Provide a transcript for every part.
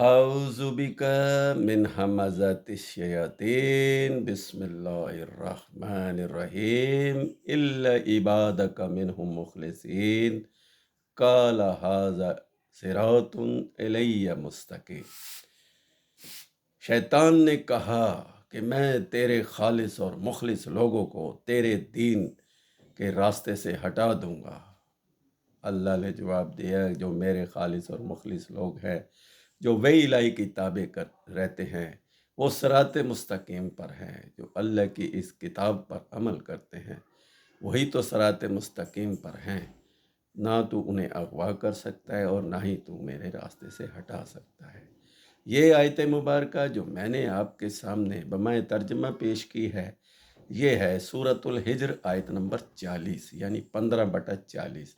अऊज़ु बिका मिन हमज़ातिश शयातीन बिस्मिल्लाहिर्रहमानिर्रहीम इल्ला इबादका मिनहुम मुखलिसीन क़ाल हाज़ा सिरातुन इलैया मुस्तक़ीम। शैतान ने कहा कि मैं तेरे खालिस और मुखलिस लोगों को तेरे दीन के रास्ते से हटा दूंगा। अल्लाह ने जवाब दिया, जो मेरे खालिस और मुखलिस लोग हैं, जो वही इलाही किताबें कर रहते हैं, वो सिरात मुस्तकीम पर हैं। जो अल्लाह की इस किताब पर अमल करते हैं वही तो सिरात मुस्तकीम पर हैं। ना तू उन्हें अगवा कर सकता है और ना ही तू मेरे रास्ते से हटा सकता है। ये आयत मुबारका जो मैंने आपके सामने बमाए तर्जमा पेश की है, ये है सूरतुल हिज्र आयत नंबर 40 यानी 15/40।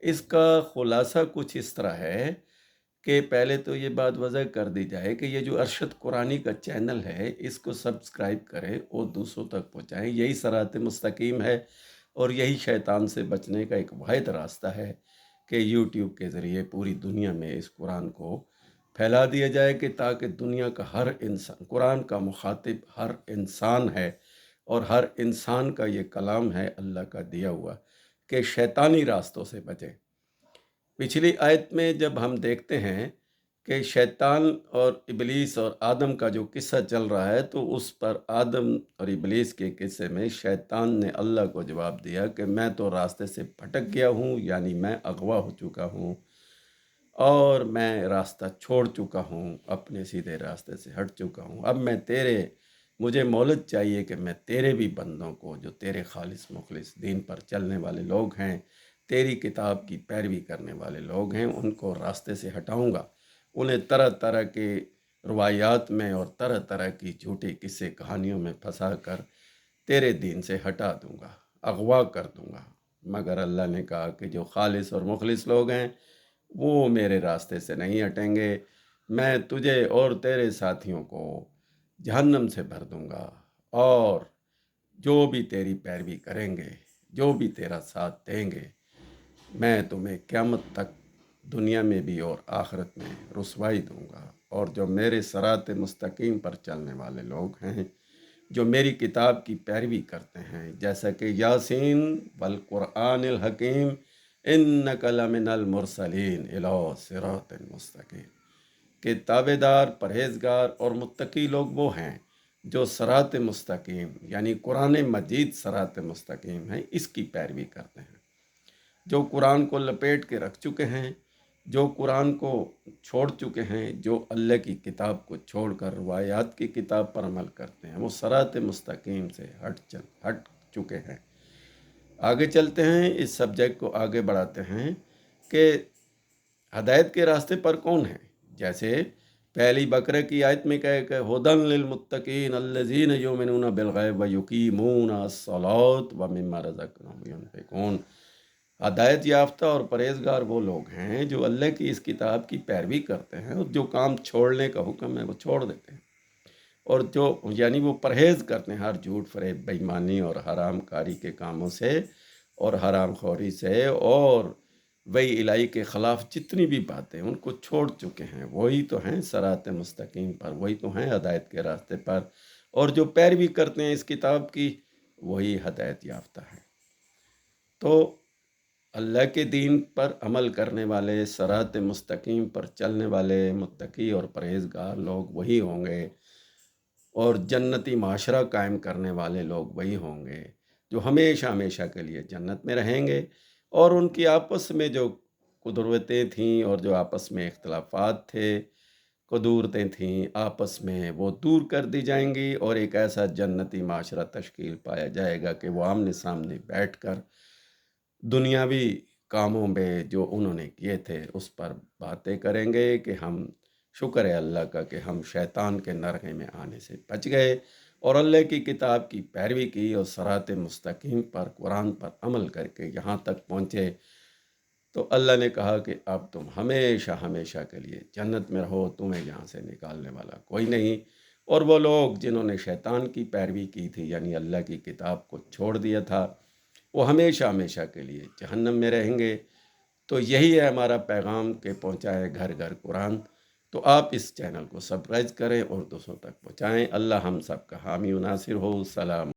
इसका खुलासा कुछ इस तरह है कि पहले तो ये बात वज़ह कर दी जाए कि ये जो अरशद कुरानी का चैनल है, इसको सब्सक्राइब करें और दूसरों तक पहुँचाएँ। यही सिरात मुस्तकीम है और यही शैतान से बचने का एक वाहिद रास्ता है कि यूट्यूब के ज़रिए पूरी दुनिया में इस कुरान को फैला दिया जाए कि ताकि दुनिया का हर इंसान, कुरान का मुखातिब हर इंसान है और हर इंसान का ये कलाम है अल्लाह का दिया हुआ कि शैतानी रास्तों से बचें। पिछली आयत में जब हम देखते हैं कि शैतान और इबलीस और आदम का जो किस्सा चल रहा है, तो उस पर आदम और इबलीस के किस्से में शैतान ने अल्लाह को जवाब दिया कि मैं तो रास्ते से भटक गया हूँ, यानी मैं अगवा हो चुका हूँ और मैं रास्ता छोड़ चुका हूँ, अपने सीधे रास्ते से हट चुका हूँ। अब मुझे मोहलत चाहिए कि मैं तेरे भी बंदों को, जो तेरे खालिस मुखलिस दीन पर चलने वाले लोग हैं, तेरी किताब की पैरवी करने वाले लोग हैं, उनको रास्ते से हटाऊंगा। उन्हें तरह तरह के रवायात में और तरह तरह की झूठी किस्से कहानियों में फंसा कर तेरे दीन से हटा दूंगा, अगवा कर दूंगा। मगर अल्लाह ने कहा कि जो खालिस और मुखलिस लोग हैं वो मेरे रास्ते से नहीं हटेंगे। मैं तुझे और तेरे साथियों को जहन्नम से भर दूंगा और जो भी तेरी पैरवी करेंगे, जो भी तेरा साथ देंगे, मैं तुम्हें क़यामत तक दुनिया में भी और आखिरत में रुसवाई दूंगा। और जो मेरे सिरात मुस्तकीम पर चलने वाले लोग हैं, जो मेरी किताब की पैरवी करते हैं, जैसा कि यासीन वल कुरआनिल हकीम इन्नका लमिनल मुरसलीन इला सिरातिन मुस्तकीम, के ताबेदार, परहेजगार और मुत्तकी लोग वो हैं जो सिरात मुस्तकीम यानी कुरान मजीद सिरात मुस्तकीम है, इसकी पैरवी करते हैं। जो कुरान को लपेट के रख चुके हैं, जो कुरान को छोड़ चुके हैं, जो अल्लाह की किताब को छोड़कर रवायात की किताब पर अमल करते हैं, वो सिरात मुस्तकीम से हट चुके हैं। आगे चलते हैं, इस सब्जेक्ट को आगे बढ़ाते हैं कि हदायत के रास्ते पर कौन है। जैसे पहली बकरे की आयत में कहे कि हुदन लिल मुत्तकीन अल्लज़ीन युमिनूना बिल गैब व युकीमूना अस्सलात व मिम्मा रज़क़नाहुम युनफ़िकून। हदायत याफ्ता और परहेजगार वो लोग हैं जो अल्लाह की इस किताब की पैरवी करते हैं और जो काम छोड़ने का हुक्म है वो छोड़ देते हैं, और जो यानी वो परहेज़ करते हैं हर झूठ फरेब बेईमानी और हराम कारी के कामों से और हराम खोरी से, और वही इलाही के ख़िलाफ़ जितनी भी बातें उनको छोड़ चुके हैं, वही तो हैं सरात मुस्तकीम पर, वही तो हैं हदायत के रास्ते पर। और जो पैरवी करते हैं इस किताब की, वही हदायत याफ्ता है। तो अल्लाह के दीन पर अमल करने वाले, सरात मुस्तकीम पर चलने वाले मुत्तकी और परहेजगार लोग वही होंगे, और जन्नती माशरा कायम करने वाले लोग वही होंगे जो हमेशा हमेशा के लिए जन्नत में रहेंगे। और उनकी आपस में जो कुदरतें थीं और जो आपस में इख्तलाफात थे, कुदूरतें थीं, आपस में वो दूर कर दी जाएंगी और एक ऐसा जन्नती माशरा तश्कील पाया जाएगा कि वो आमने सामने बैठकर दुनियावी कामों में जो उन्होंने किए थे उस पर बातें करेंगे कि हम, शुक्र है अल्लाह का कि हम शैतान के नरगे में आने से बच गए और अल्लाह की किताब की पैरवी की और सरात मुस्तकीम पर, कुरान पर अमल करके यहाँ तक पहुँचे। तो अल्लाह ने कहा कि अब तुम हमेशा हमेशा के लिए जन्नत में रहो, तुम्हें यहाँ से निकालने वाला कोई नहीं। और वो लोग जिन्होंने शैतान की पैरवी की थी, यानी अल्लाह की किताब को छोड़ दिया था, वो हमेशा हमेशा के लिए जहन्नम में रहेंगे। तो यही है हमारा पैगाम कि पहुँचाए घर घर कुरान। تو آپ اس چینل کو سبسکرائب کریں اور دوستوں تک پہنچائیں۔ اللہ ہم سب کا حامی و ناصر ہو۔ سلام۔